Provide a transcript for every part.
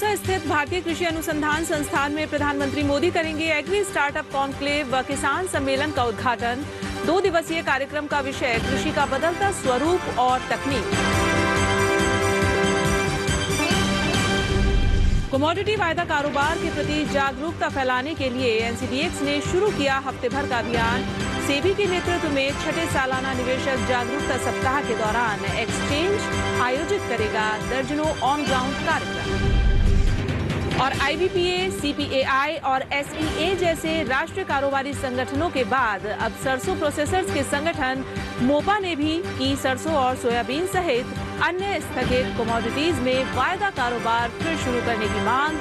दौसा स्थित भारतीय कृषि अनुसंधान संस्थान में प्रधानमंत्री मोदी करेंगे एग्री स्टार्टअप कॉन्क्लेव व किसान सम्मेलन का उद्घाटन। 2 दिवसीय कार्यक्रम का विषय कृषि का बदलता स्वरूप और तकनीक। कमोडिटी वायदा कारोबार के प्रति जागरूकता फैलाने के लिए एनसीडीएक्स ने शुरू किया हफ्ते भर का अभियान। सेबी के नेतृत्व में छठे सालाना निवेशक जागरूकता सप्ताह के दौरान एक्सचेंज आयोजित करेगा दर्जनों ऑन ग्राउंड कार्यक्रम। और आईबीपीए, सीपीएआई और एसईए जैसे राष्ट्रीय कारोबारी संगठनों के बाद अब सरसों प्रोसेसर्स के संगठन मोपा ने भी की सरसों और सोयाबीन सहित अन्य स्थगित कमोडिटीज में वायदा कारोबार फिर शुरू करने की मांग।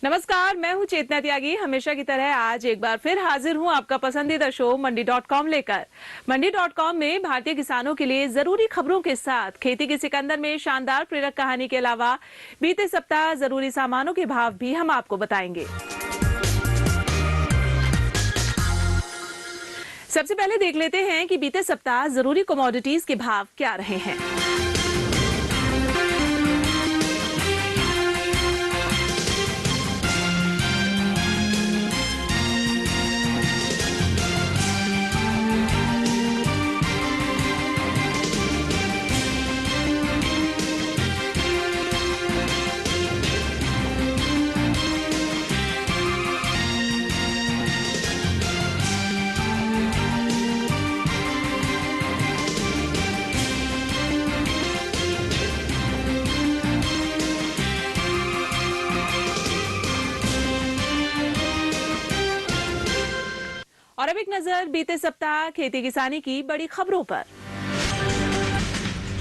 नमस्कार, मैं हूं चेतना त्यागी। हमेशा की तरह आज एक बार फिर हाजिर हूं आपका पसंदीदा शो मंडी.com लेकर। मंडी.com में भारतीय किसानों के लिए जरूरी खबरों के साथ खेती के सिकंदर में शानदार प्रेरक कहानी के अलावा बीते सप्ताह जरूरी सामानों के भाव भी हम आपको बताएंगे। सबसे पहले देख लेते हैं कि बीते सप्ताह जरूरी कमोडिटीज के भाव क्या रहे हैं। और अब एक नजर बीते सप्ताह खेती किसानी की बड़ी खबरों पर।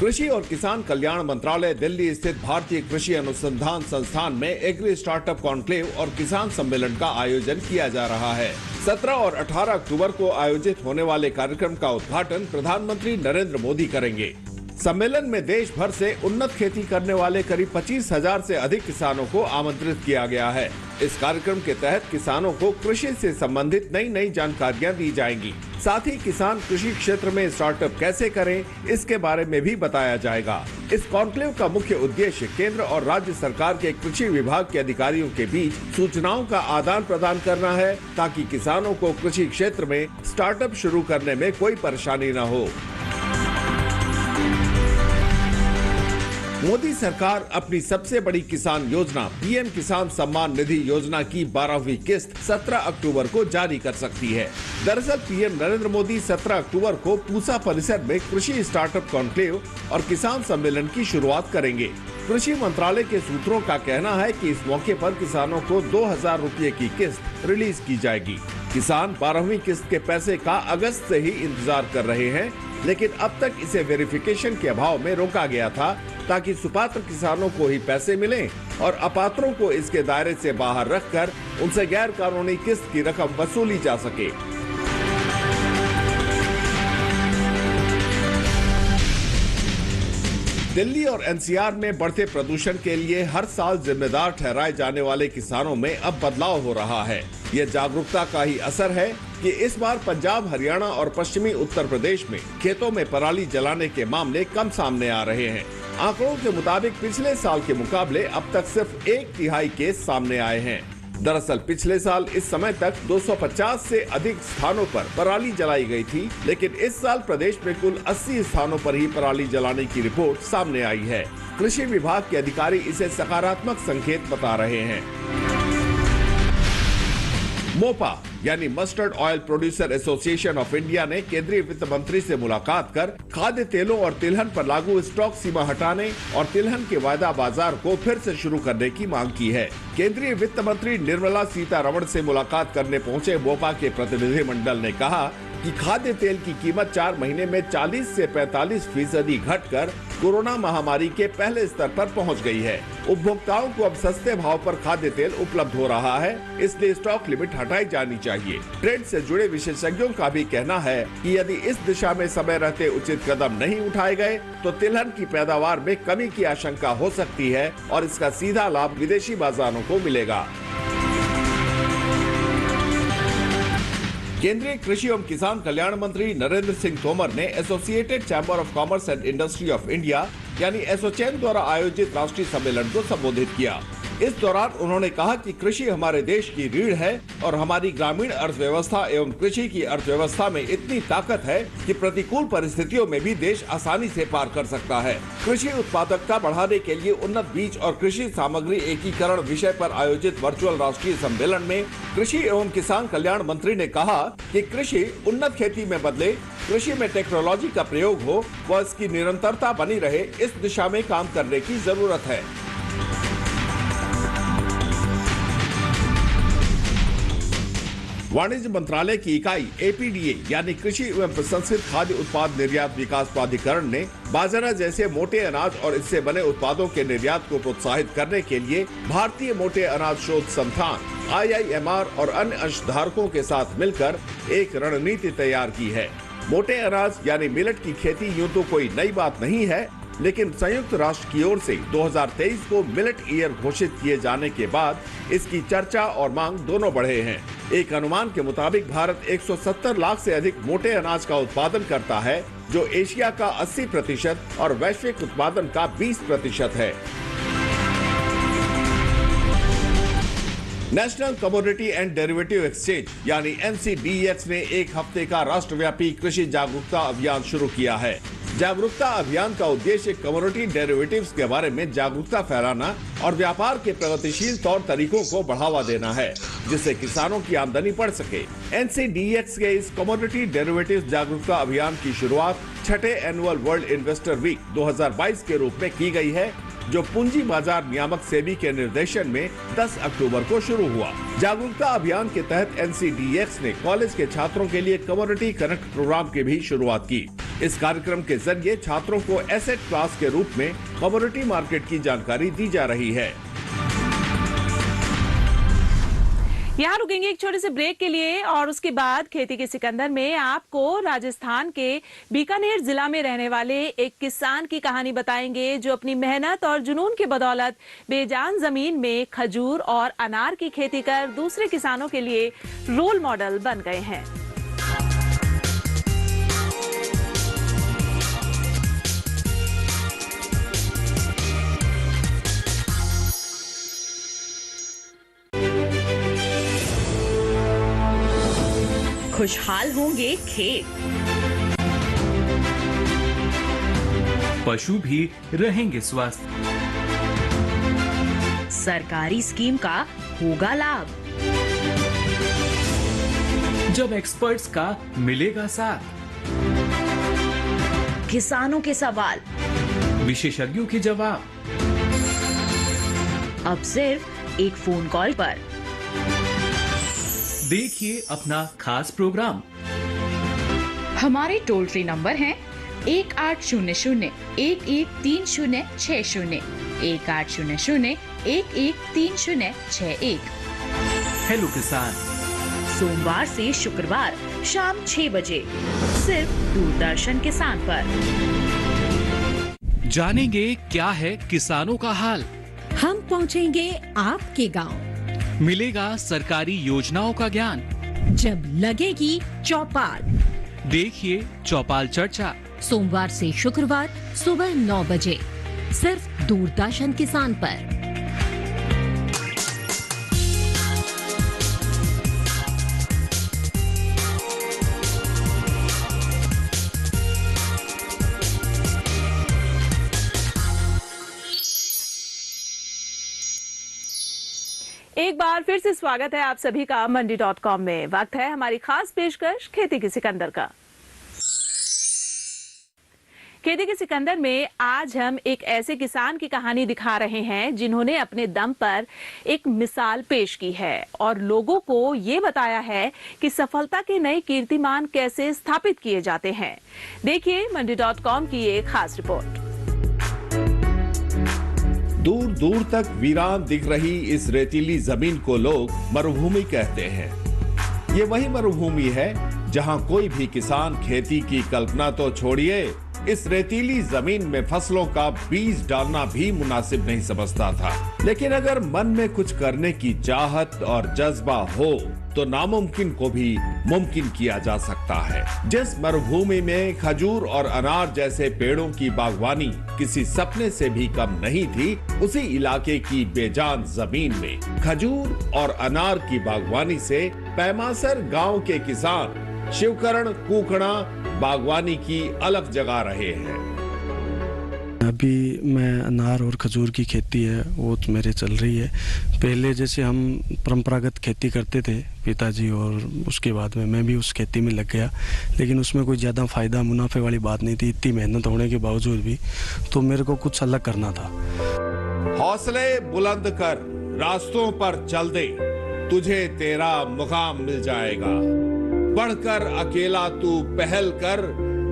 कृषि और किसान कल्याण मंत्रालय दिल्ली स्थित भारतीय कृषि अनुसंधान संस्थान में एग्री स्टार्टअप कॉन्क्लेव और किसान सम्मेलन का आयोजन किया जा रहा है। 17 और 18 अक्टूबर को आयोजित होने वाले कार्यक्रम का उद्घाटन प्रधानमंत्री नरेंद्र मोदी करेंगे। सम्मेलन में देश भर से उन्नत खेती करने वाले करीब 25,000 से अधिक किसानों को आमंत्रित किया गया है। इस कार्यक्रम के तहत किसानों को कृषि से संबंधित नई जानकारियां दी जाएंगी। साथ ही किसान कृषि क्षेत्र में स्टार्टअप कैसे करें, इसके बारे में भी बताया जाएगा। इस कॉन्क्लेव का मुख्य उद्देश्य केंद्र और राज्य सरकार के कृषि विभाग के अधिकारियों के बीच सूचनाओं का आदान प्रदान करना है, ताकि किसानों को कृषि क्षेत्र में स्टार्टअप शुरू करने में कोई परेशानी न हो। मोदी सरकार अपनी सबसे बड़ी किसान योजना पीएम किसान सम्मान निधि योजना की 12वीं किस्त 17 अक्टूबर को जारी कर सकती है। दरअसल पीएम नरेंद्र मोदी 17 अक्टूबर को पूसा परिसर में कृषि स्टार्टअप कॉन्क्लेव और किसान सम्मेलन की शुरुआत करेंगे। कृषि मंत्रालय के सूत्रों का कहना है कि इस मौके पर किसानों को 2,000 रुपये की किस्त रिलीज की जाएगी। किसान 12वीं किस्त के पैसे का अगस्त से ही इंतजार कर रहे हैं, लेकिन अब तक इसे वेरिफिकेशन के अभाव में रोका गया था, ताकि सुपात्र किसानों को ही पैसे मिलें और अपात्रों को इसके दायरे से बाहर रखकर उनसे गैर कानूनी किस्त की रकम वसूली जा सके। दिल्ली और एनसीआर में बढ़ते प्रदूषण के लिए हर साल जिम्मेदार ठहराए जाने वाले किसानों में अब बदलाव हो रहा है। ये जागरूकता का ही असर है कि इस बार पंजाब, हरियाणा और पश्चिमी उत्तर प्रदेश में खेतों में पराली जलाने के मामले कम सामने आ रहे हैं। आंकड़ों के मुताबिक पिछले साल के मुकाबले अब तक सिर्फ 1/3 केस सामने आए हैं। दरअसल पिछले साल इस समय तक 250 से अधिक स्थानों पर पराली जलाई गई थी, लेकिन इस साल प्रदेश में कुल 80 स्थानों पर ही पराली जलाने की रिपोर्ट सामने आई है। कृषि विभाग के अधिकारी इसे सकारात्मक संकेत बता रहे हैं। मोपा यानी mustard oil producer association of India ने केंद्रीय वित्त मंत्री से मुलाकात कर खाद्य तेलों और तिलहन पर लागू स्टॉक सीमा हटाने और तिलहन के वायदा बाजार को फिर से शुरू करने की मांग की है। केंद्रीय वित्त मंत्री निर्मला सीतारमण से मुलाकात करने पहुंचे मोपा के प्रतिनिधिमंडल ने कहा कि खाद्य तेल की कीमत 4 महीने में 40 से 45% घटकर कोरोना महामारी के पहले स्तर पर पहुंच गई है। उपभोक्ताओं को अब सस्ते भाव पर खाद्य तेल उपलब्ध हो रहा है, इसलिए स्टॉक लिमिट हटाई जानी चाहिए। ट्रेड से जुड़े विशेषज्ञों का भी कहना है कि यदि इस दिशा में समय रहते उचित कदम नहीं उठाए गए तो तिलहन की पैदावार में कमी की आशंका हो सकती है और इसका सीधा लाभ विदेशी बाजारों को मिलेगा। केंद्रीय कृषि एवं किसान कल्याण मंत्री नरेंद्र सिंह तोमर ने associated chamber of commerce and industry of India यानी एसोचैम द्वारा आयोजित राष्ट्रीय सम्मेलन को संबोधित किया। इस दौरान उन्होंने कहा कि कृषि हमारे देश की रीढ़ है और हमारी ग्रामीण अर्थव्यवस्था एवं कृषि की अर्थव्यवस्था में इतनी ताकत है कि प्रतिकूल परिस्थितियों में भी देश आसानी से पार कर सकता है। कृषि उत्पादकता बढ़ाने के लिए उन्नत बीज और कृषि सामग्री एकीकरण विषय पर आयोजित वर्चुअल राष्ट्रीय सम्मेलन में कृषि एवं किसान कल्याण मंत्री ने कहा कि कृषि उन्नत खेती में बदले, कृषि में टेक्नोलॉजी का प्रयोग हो व इसकी निरंतरता बनी रहे, इस दिशा में काम करने की जरूरत है। वाणिज्य मंत्रालय की इकाई APDA यानी कृषि एवं प्रसंस्कृत खाद्य उत्पाद निर्यात विकास प्राधिकरण ने बाजरा जैसे मोटे अनाज और इससे बने उत्पादों के निर्यात को प्रोत्साहित करने के लिए भारतीय मोटे अनाज शोध संस्थान IIMR और अन्य अंशधारकों के साथ मिलकर एक रणनीति तैयार की है। मोटे अनाज यानी मिलेट की खेती यूं तो कोई नई बात नहीं है, लेकिन संयुक्त राष्ट्र की ओर से 2023 को मिलेट ईयर घोषित किए जाने के बाद इसकी चर्चा और मांग दोनों बढ़े हैं। एक अनुमान के मुताबिक भारत 170 लाख से अधिक मोटे अनाज का उत्पादन करता है, जो एशिया का 80% और वैश्विक उत्पादन का 20% है। National commodity and derivative exchange यानी NCDEX ने एक हफ्ते का राष्ट्रव्यापी कृषि जागरूकता अभियान शुरू किया है। जागरूकता अभियान का उद्देश्य कमोडिटी डेरिवेटिव्स के बारे में जागरूकता फैलाना और व्यापार के प्रगतिशील तौर तरीकों को बढ़ावा देना है, जिससे किसानों की आमदनी बढ़ सके। NCDEX के इस कमोडिटी डेरिवेटिव्स जागरूकता अभियान की शुरुआत छठे एनुअल वर्ल्ड इन्वेस्टर वीक 2022 के रूप में की गई है, जो पूंजी बाजार नियामक सेबी के निर्देशन में 10 अक्टूबर को शुरू हुआ। जागरूकता अभियान के तहत NCDEX ने कॉलेज के छात्रों के लिए कमोडिटी कनेक्ट प्रोग्राम की भी शुरुआत की। इस कार्यक्रम के जरिए छात्रों को एसेट क्लास के रूप में कमोडिटी मार्केट की जानकारी दी जा रही है। यहाँ रुकेंगे एक छोटे से ब्रेक के लिए और उसके बाद खेती के सिकंदर में आपको राजस्थान के बीकानेर जिला में रहने वाले एक किसान की कहानी बताएंगे, जो अपनी मेहनत और जुनून की बदौलत बेजान जमीन में खजूर और अनार की खेती कर दूसरे किसानों के लिए रोल मॉडल बन गए हैं। खुशहाल होंगे खेत, पशु भी रहेंगे स्वस्थ, सरकारी स्कीम का होगा लाभ, जब एक्सपर्ट्स का मिलेगा साथ, किसानों के सवाल, विशेषज्ञों के जवाब, अब सिर्फ एक फोन कॉल पर। देखिए अपना खास प्रोग्राम। हमारे टोल फ्री नंबर हैं 1800-113060, 1800-113061। हेलो किसान, सोमवार से शुक्रवार शाम 6 बजे सिर्फ दूरदर्शन किसान पर। जानेंगे क्या है किसानों का हाल, हम पहुंचेंगे आपके गांव, मिलेगा सरकारी योजनाओं का ज्ञान, जब लगेगी चौपाल। देखिए चौपाल चर्चा, सोमवार से शुक्रवार सुबह 9 बजे सिर्फ दूरदर्शन किसान पर। एक बार फिर से स्वागत है आप सभी का मंडी.com में। वक्त है हमारी खास पेशकश खेती के सिकंदर का। खेती के सिकंदर में आज हम एक ऐसे किसान की कहानी दिखा रहे हैं जिन्होंने अपने दम पर एक मिसाल पेश की है और लोगों को ये बताया है कि सफलता के नए कीर्तिमान कैसे स्थापित किए जाते हैं। देखिए मंडी.com की एक खास रिपोर्ट। दूर दूर तक वीरान दिख रही इस रेतीली जमीन को लोग मरुभूमि कहते हैं। ये वही मरुभूमि है जहां कोई भी किसान खेती की कल्पना तो छोड़िए, इस रेतीली जमीन में फसलों का बीज डालना भी मुनासिब नहीं समझता था। लेकिन अगर मन में कुछ करने की चाहत और जज्बा हो तो नामुमकिन को भी मुमकिन किया जा सकता है। जिस मरुभूमि में खजूर और अनार जैसे पेड़ों की बागवानी किसी सपने से भी कम नहीं थी, उसी इलाके की बेजान जमीन में खजूर और अनार की बागवानी से पैमासर गांव के किसान शिवकरण कुकड़ा बागवानी की अलग जगा रहे हैं। अभी मैं अनार और खजूर की खेती है वो तो मेरे चल रही है। पहले जैसे हम परंपरागत खेती करते थे पिताजी, और उसके बाद में मैं भी उस खेती में लग गया, लेकिन उसमें कोई ज़्यादा फ़ायदा मुनाफे वाली बात नहीं थी। इतनी मेहनत होने के बावजूद भी तो मेरे को कुछ अलग करना था। हौसले बुलंद कर रास्तों पर चल दे, तुझे तेरा मुकाम मिल जाएगा। बढ़कर अकेला तू पहल कर,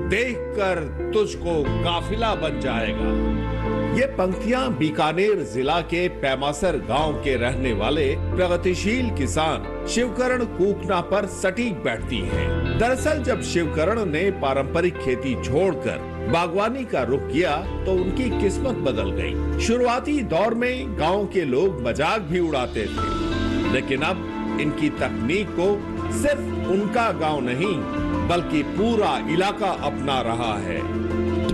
देखकर तुझको काफिला बन जाएगा। ये पंक्तियां बीकानेर जिला के पैमासर गांव के रहने वाले प्रगतिशील किसान शिवकरण कुकना पर सटीक बैठती हैं। दरअसल जब शिवकरण ने पारंपरिक खेती छोड़कर बागवानी का रुख किया तो उनकी किस्मत बदल गई। शुरुआती दौर में गांव के लोग मजाक भी उड़ाते थे, लेकिन अब इनकी तकनीक को सिर्फ उनका गांव नहीं बल्कि पूरा इलाका अपना रहा है।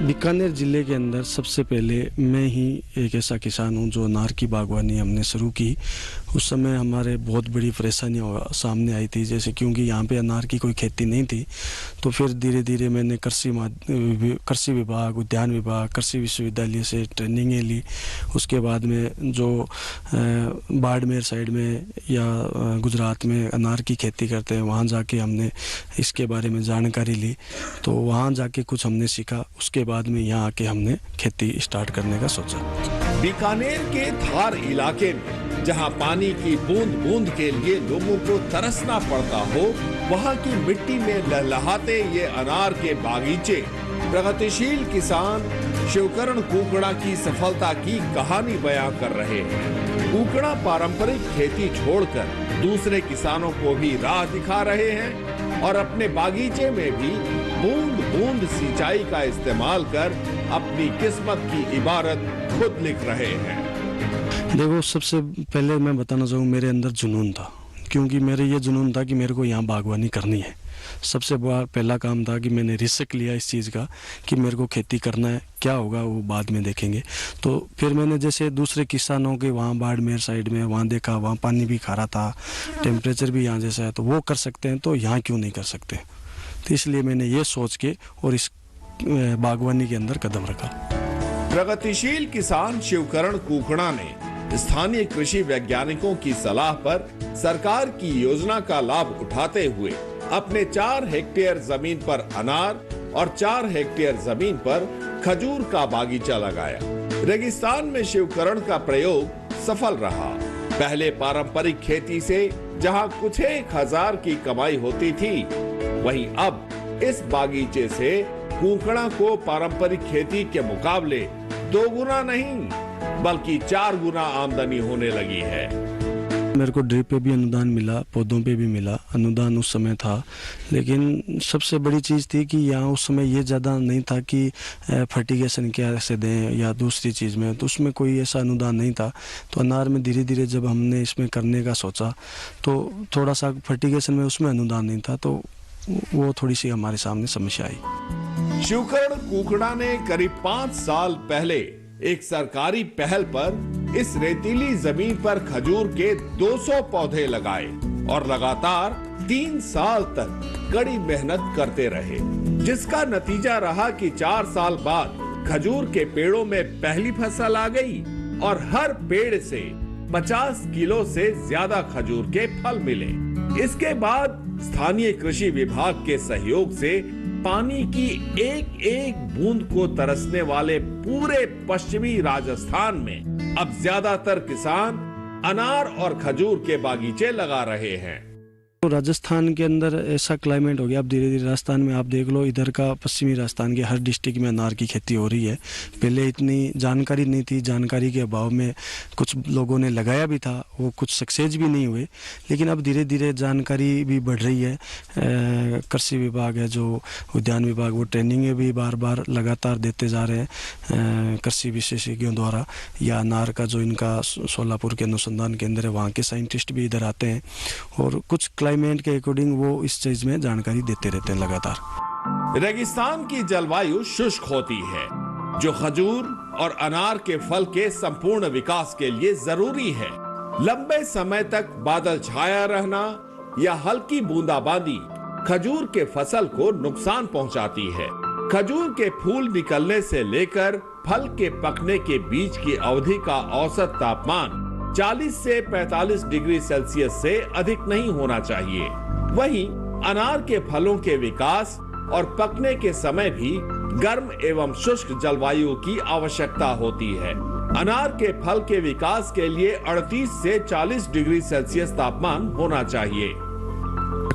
बीकानेर जिले के अंदर सबसे पहले मैं ही एक ऐसा किसान हूं जो अनार की बागवानी हमने शुरू की। उस समय हमारे बहुत बड़ी परेशानियां सामने आई थी, जैसे क्योंकि यहाँ पे अनार की कोई खेती नहीं थी। तो फिर धीरे धीरे मैंने कृषि विभाग, उद्यान विभाग, कृषि विश्वविद्यालय से ट्रेनिंगें ली। उसके बाद में जो बाड़मेर साइड में या गुजरात में अनार की खेती करते हैं वहाँ जाके हमने इसके बारे में जानकारी ली। तो वहाँ जाके कुछ हमने सीखा। उसके बाद में यहाँ आके हमने खेती स्टार्ट करने का सोचा। बीकानेर के थार इलाके में जहाँ पानी की बूंद बूंद के लिए लोगों को तरसना पड़ता हो, वहाँ की मिट्टी में लहलहाते ये अनार के बागीचे प्रगतिशील किसान शिवकरण कुकड़ा की सफलता की कहानी बयां कर रहे हैं। कुकड़ा पारंपरिक खेती छोड़कर दूसरे किसानों को भी राह दिखा रहे हैं और अपने बागीचे में भी बूंद बूंद सिंचाई का इस्तेमाल कर अपनी किस्मत की इबारत खुद लिख रहे हैं। देखो, सबसे पहले मैं बताना चाहूँ मेरे अंदर जुनून था, क्योंकि मेरे ये जुनून था कि मेरे को यहाँ बागवानी करनी है। सबसे पहला काम था कि मैंने रिस्क लिया इस चीज़ का कि मेरे को खेती करना है, क्या होगा वो बाद में देखेंगे। तो फिर मैंने जैसे दूसरे किसानों के वहाँ बाड़मेर साइड में वहाँ देखा, वहाँ पानी भी खारा था, टेम्परेचर भी यहाँ जैसा है, तो वो कर सकते हैं तो यहाँ क्यों नहीं कर सकते। तो इसलिए मैंने ये सोच के और इस बागवानी के अंदर कदम रखा। प्रगतिशील किसान शिवकरण कुकड़ा ने स्थानीय कृषि वैज्ञानिकों की सलाह पर सरकार की योजना का लाभ उठाते हुए अपने 4 हेक्टेयर जमीन पर अनार और 4 हेक्टेयर जमीन पर खजूर का बागीचा लगाया। रेगिस्तान में शिवकरण का प्रयोग सफल रहा। पहले पारंपरिक खेती से जहां कुछ 1000 की कमाई होती थी, वहीं अब इस बागीचे से कुकड़ा को पारंपरिक खेती के मुकाबले 2 गुना नहीं बल्कि 4 गुना आमदनी होने लगी है। मेरे को ड्रिप पे भी अनुदान मिला, पौधों पे भी मिला। अनुदान उस समय था, लेकिन सबसे बड़ी चीज़ थी कि यहाँ उस समय ये ज़्यादा नहीं था कि फर्टिगेशन कैसे दें या दूसरी चीज़ में, तो उसमें कोई ऐसा अनुदान नहीं था। तो अनार में धीरे धीरे जब हमने इसमें करने का सोचा तो थोड़ा सा फर्टिगेशन में उसमें अनुदान नहीं था, तो वो थोड़ी सी हमारे सामने समस्या आई। शिवकरण कुकड़ा ने करीब 5 साल पहले एक सरकारी पहल पर इस रेतीली जमीन पर खजूर के 200 पौधे लगाए और लगातार 3 साल तक कड़ी मेहनत करते रहे, जिसका नतीजा रहा कि 4 साल बाद खजूर के पेड़ों में पहली फसल आ गई और हर पेड़ से 50 किलो से ज्यादा खजूर के फल मिले। इसके बाद स्थानीय कृषि विभाग के सहयोग से पानी की एक एक बूंद को तरसने वाले पूरे पश्चिमी राजस्थान में अब ज्यादातर किसान अनार और खजूर के बागीचे लगा रहे हैं। राजस्थान के अंदर ऐसा क्लाइमेट हो गया, अब धीरे धीरे राजस्थान में आप देख लो, इधर का पश्चिमी राजस्थान के हर डिस्ट्रिक्ट में अनार की खेती हो रही है। पहले इतनी जानकारी नहीं थी, जानकारी के अभाव में कुछ लोगों ने लगाया भी था, वो कुछ सक्सेस भी नहीं हुए, लेकिन अब धीरे धीरे जानकारी भी बढ़ रही है। कृषि विभाग है जो उद्यान विभाग, वो ट्रेनिंगें भी बार बार लगातार देते जा रहे हैं कृषि विशेषज्ञों द्वारा, या अनार का जो इनका सोलापुर के अनुसंधान केंद्र है वहाँ के साइंटिस्ट भी इधर आते हैं। और कुछ क्लाइमेट के अकॉर्डिंग वो इस चीज में जानकारी देते रहते हैं लगातार। रेगिस्तान की जलवायु शुष्क होती है, जो खजूर और अनार के फल के संपूर्ण विकास के लिए जरूरी है। लंबे समय तक बादल छाया रहना या हल्की बूंदाबांदी खजूर के फसल को नुकसान पहुंचाती है। खजूर के फूल निकलने से लेकर फल के पकने के बीच की अवधि का औसत तापमान 40 से 45 डिग्री सेल्सियस से अधिक नहीं होना चाहिए। वहीं अनार के फलों के विकास और पकने के समय भी गर्म एवं शुष्क जलवायु की आवश्यकता होती है। अनार के फल के विकास के लिए 38 से 40 डिग्री सेल्सियस तापमान होना चाहिए।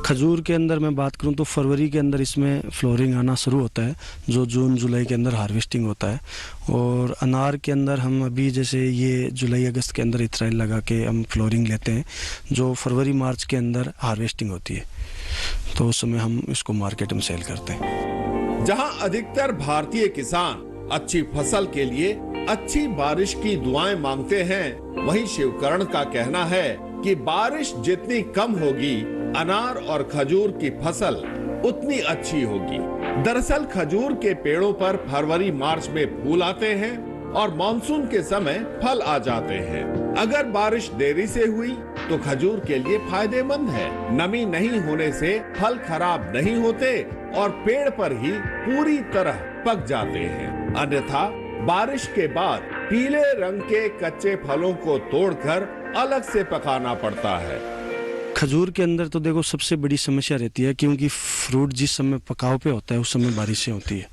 खजूर के अंदर मैं बात करूं तो फरवरी के अंदर इसमें फ्लोरिंग आना शुरू होता है, जो जून जुलाई के अंदर हार्वेस्टिंग होता है। और अनार के अंदर हम अभी जैसे ये जुलाई अगस्त के अंदर इथराइल लगा के हम फ्लोरिंग लेते हैं, जो फरवरी मार्च के अंदर हार्वेस्टिंग होती है, तो उस समय हम इसको मार्केट में सेल करते हैं। जहां अधिकतर भारतीय किसान अच्छी फसल के लिए अच्छी बारिश की दुआएं मांगते हैं, वहीं शिवकरण का कहना है कि बारिश जितनी कम होगी अनार और खजूर की फसल उतनी अच्छी होगी। दरअसल खजूर के पेड़ों पर फरवरी मार्च में फूल आते हैं और मानसून के समय फल आ जाते हैं। अगर बारिश देरी से हुई तो खजूर के लिए फायदेमंद है। नमी नहीं होने से फल खराब नहीं होते और पेड़ पर ही पूरी तरह पक जाते हैं। अन्यथा बारिश के बाद पीले रंग के कच्चे फलों को तोड़कर अलग से पकाना पड़ता है। खजूर के अंदर तो देखो सबसे बड़ी समस्या रहती है, क्योंकि फ्रूट जिस समय पकाव पे होता है उस समय बारिशें होती है,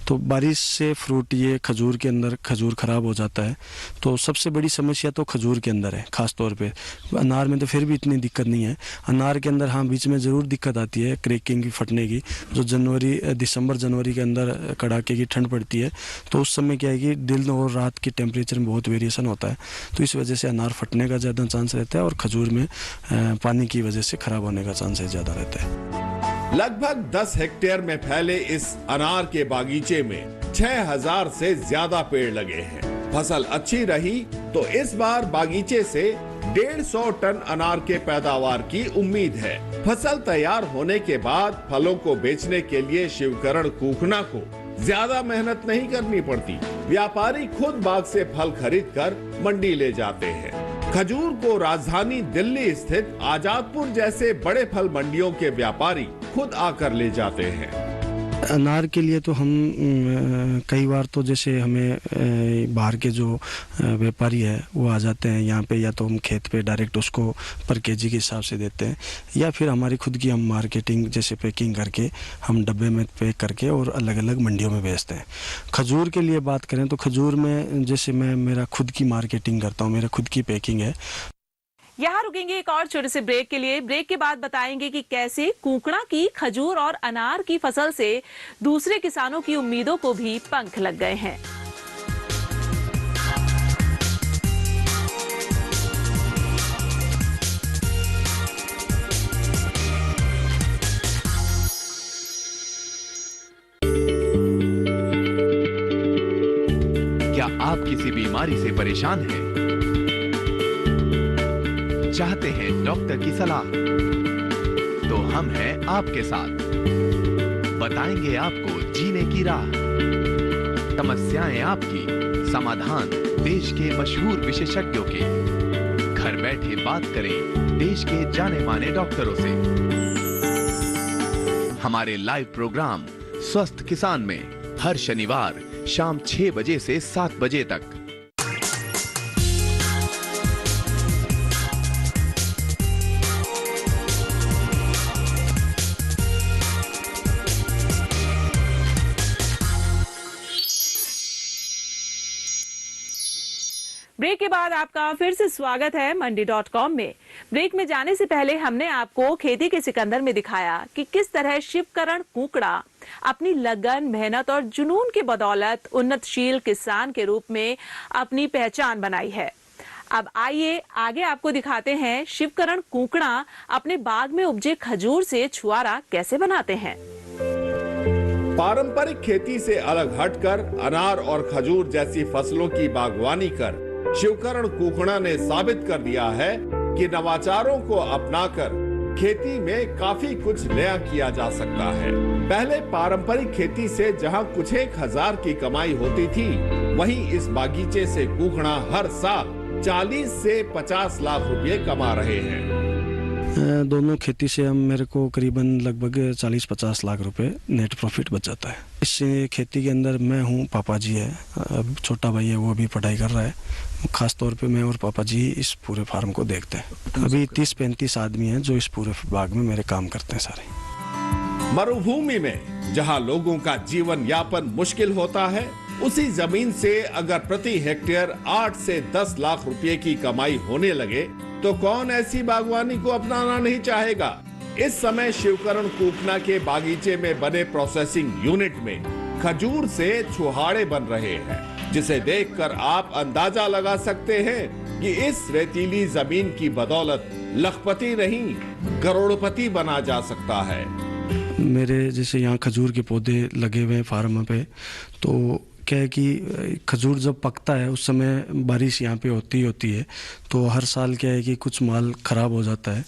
तो बारिश से फ्रूट ये खजूर के अंदर खजूर खराब हो जाता है। तो सबसे बड़ी समस्या तो खजूर के अंदर है खास तौर पे। अनार में तो फिर भी इतनी दिक्कत नहीं है। अनार के अंदर हाँ बीच में ज़रूर दिक्कत आती है क्रैकिंग की, फटने की, जो दिसंबर जनवरी के अंदर कड़ाके की ठंड पड़ती है, तो उस समय क्या है कि दिन और रात के टेम्परेचर में बहुत वेरिएशन होता है, तो इस वजह से अनार फटने का ज़्यादा चांस रहता है और खजूर में पानी की वजह से खराब होने का चांस ज़्यादा रहता है। लगभग 10 हेक्टेयर में फैले इस अनार के बागीचे में 6000 से ज्यादा पेड़ लगे हैं। फसल अच्छी रही तो इस बार बागीचे से 150 टन अनार के पैदावार की उम्मीद है। फसल तैयार होने के बाद फलों को बेचने के लिए शिवकरण कूखना को ज्यादा मेहनत नहीं करनी पड़ती। व्यापारी खुद बाग से फल खरीदकर मंडी ले जाते हैं। खजूर को राजधानी दिल्ली स्थित आजादपुर जैसे बड़े फल मंडियों के व्यापारी खुद आकर ले जाते हैं। अनार के लिए तो हम कई बार तो जैसे हमें बाहर के जो व्यापारी है वो आ जाते हैं यहाँ पे, या तो हम खेत पे डायरेक्ट उसको पर केजी के हिसाब से देते हैं, या फिर हमारी खुद की हम मार्केटिंग जैसे पैकिंग करके हम डब्बे में पैक करके और अलग अलग मंडियों में बेचते हैं। खजूर के लिए बात करें तो खजूर में जैसे मैं मेरा खुद की मार्केटिंग करता हूँ, मेरा खुद की पैकिंग है। यहाँ रुकेंगे एक और छोटे से ब्रेक के लिए। ब्रेक के बाद बताएंगे कि कैसे कूकड़ा की, खजूर और अनार की फसल से दूसरे किसानों की उम्मीदों को भी पंख लग गए हैं। क्या आप किसी बीमारी से परेशान हैं? चाहते हैं डॉक्टर की सलाह? तो हम हैं आपके साथ, बताएंगे आपको जीने की राह। समस्याएं आपकी, समाधान देश के मशहूर विशेषज्ञों के। घर बैठे बात करें देश के जाने माने डॉक्टरों से। हमारे लाइव प्रोग्राम स्वस्थ किसान में हर शनिवार शाम 6 बजे से 7 बजे तक। ब्रेक के बाद आपका फिर से स्वागत है मंडी.com में। ब्रेक में जाने से पहले हमने आपको खेती के सिकंदर में दिखाया कि किस तरह शिवकरण कूकड़ा अपनी लगन, मेहनत और जुनून के बदौलत उन्नतशील किसान के रूप में अपनी पहचान बनाई है। अब आइए आगे आपको दिखाते हैं शिवकरण कूकड़ा अपने बाग में उपजे खजूर से छुआरा कैसे बनाते हैं। पारंपरिक खेती से अलग हटकर अनार और खजूर जैसी फसलों की बागवानी कर शिवकरण कूकड़ा ने साबित कर दिया है कि नवाचारों को अपनाकर खेती में काफी कुछ नया किया जा सकता है। पहले पारंपरिक खेती से जहां कुछ 1,000 की कमाई होती थी, वहीं इस बागीचे से कुकड़ा हर साल 40 से 50 लाख रुपए कमा रहे हैं। दोनों खेती से हम मेरे को करीबन लगभग 40-50 लाख रुपए नेट प्रॉफिट बच जाता है। इस खेती के अंदर मैं हूँ, पापा जी है, अब छोटा भाई है, वो भी पढ़ाई कर रहा है। खास तौर पे मैं और पापा जी इस पूरे फार्म को देखते हैं। अभी 30-35 आदमी हैं जो इस पूरे बाग में मेरे काम करते हैं सारे। मरुभूमि में जहां लोगों का जीवन यापन मुश्किल होता है, उसी जमीन से अगर प्रति हेक्टेयर 8 से 10 लाख रुपए की कमाई होने लगे तो कौन ऐसी बागवानी को अपनाना नहीं चाहेगा। इस समय शिवकरण कूकना के बागीचे में बने प्रोसेसिंग यूनिट में खजूर से छुहाड़े बन रहे हैं, जिसे देखकर आप अंदाजा लगा सकते हैं कि इस रेतीली जमीन की बदौलत लखपति नहीं करोड़पति बना जा सकता है। मेरे जैसे यहाँ खजूर के पौधे लगे हुए हैं फार्म पे, तो क्या है कि खजूर जब पकता है उस समय बारिश यहाँ पे होती है, तो हर साल क्या है कि कुछ माल ख़राब हो जाता है।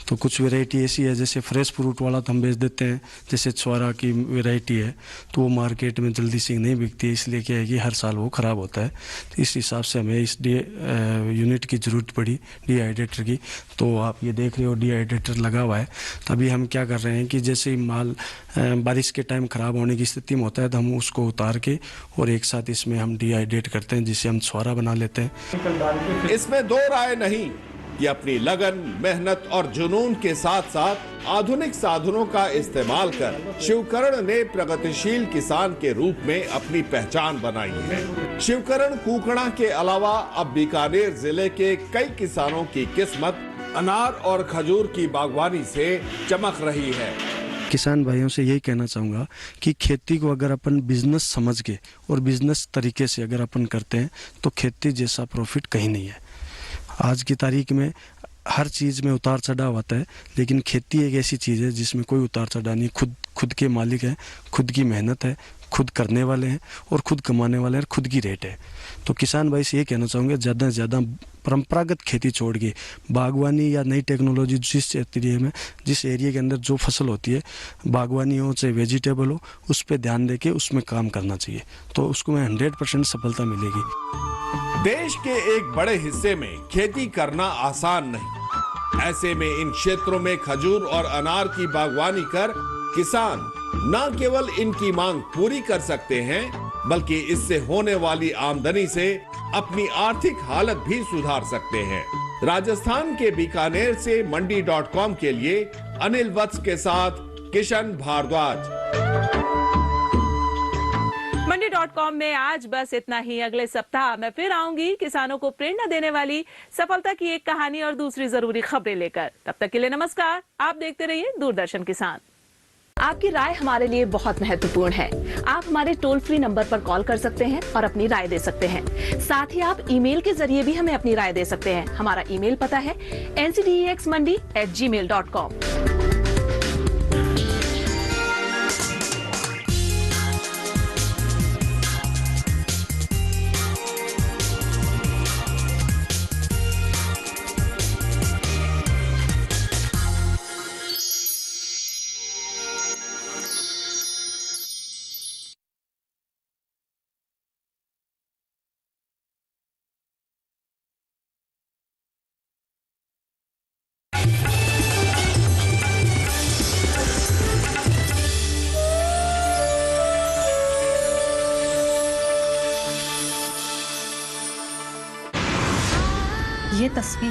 तो कुछ वैरायटी ऐसी है जैसे फ्रेश फ्रूट वाला तो हम बेच देते हैं, जैसे छुआरा की वैरायटी है तो वो मार्केट में जल्दी से नहीं बिकती है, इसलिए क्या है कि हर साल वो ख़राब होता है। तो इस हिसाब से हमें इस यूनिट की ज़रूरत पड़ी, डिहाइड्रेटर की। तो आप ये देख रहे हो डिहाइड्रेटर लगा हुआ है। तभी हम क्या कर रहे हैं कि जैसे ही माल बारिश के टाइम ख़राब होने की स्थिति में होता है तो हम उसको उतार के और एक साथ इसमें हम डिहाइड्रेट करते हैं, जिससे हम छुआरा बना लेते हैं। इसमें दो राय नहीं कि अपनी लगन, मेहनत और जुनून के साथ साथ आधुनिक साधनों का इस्तेमाल कर शिवकरण ने प्रगतिशील किसान के रूप में अपनी पहचान बनाई है। शिवकरण कूकड़ा के अलावा अब बीकानेर जिले के कई किसानों की किस्मत अनार और खजूर की बागवानी से चमक रही है। किसान भाइयों से यही कहना चाहूँगा कि खेती को अगर अपन बिजनेस समझ के और बिजनेस तरीके से अगर अपन करते हैं तो खेती जैसा प्रॉफिट कहीं नहीं है। आज की तारीख में हर चीज़ में उतार चढ़ाव आता है, लेकिन खेती एक ऐसी चीज़ है जिसमें कोई उतार चढ़ाव नहीं। खुद के मालिक हैं, खुद की मेहनत है, खुद करने वाले हैं और खुद कमाने वाले हैं, खुद की रेट है। तो किसान भाई से ये कहना चाहूँगा ज़्यादा से ज़्यादा परंपरागत खेती छोड़ के बागवानी या नई टेक्नोलॉजी जिस एरिया में, जिस एरिया के अंदर जो फसल होती है, बागवानी हो चाहे वेजिटेबल हो, उस पर ध्यान दे के उसमें काम करना चाहिए, तो उसको में 100% सफलता मिलेगी। देश के एक बड़े हिस्से में खेती करना आसान नहीं। ऐसे में इन क्षेत्रों में खजूर और अनार की बागवानी कर किसान न केवल इनकी मांग पूरी कर सकते हैं, बल्कि इससे होने वाली आमदनी से अपनी आर्थिक हालत भी सुधार सकते हैं। राजस्थान के बीकानेर से मंडी.com के लिए अनिल वत्स के साथ किशन भारद्वाज। मंडी.com में आज बस इतना ही। अगले सप्ताह मैं फिर आऊंगी किसानों को प्रेरणा देने वाली सफलता की एक कहानी और दूसरी जरूरी खबरें लेकर। तब तक के लिए नमस्कार। आप देखते रहिए दूरदर्शन किसान। आपकी राय हमारे लिए बहुत महत्वपूर्ण है। आप हमारे टोल फ्री नंबर पर कॉल कर सकते हैं और अपनी राय दे सकते हैं। साथ ही आप ईमेल के जरिए भी हमें अपनी राय दे सकते हैं। हमारा ईमेल पता है ncdexmandi@gmail.com। ये तस्वीर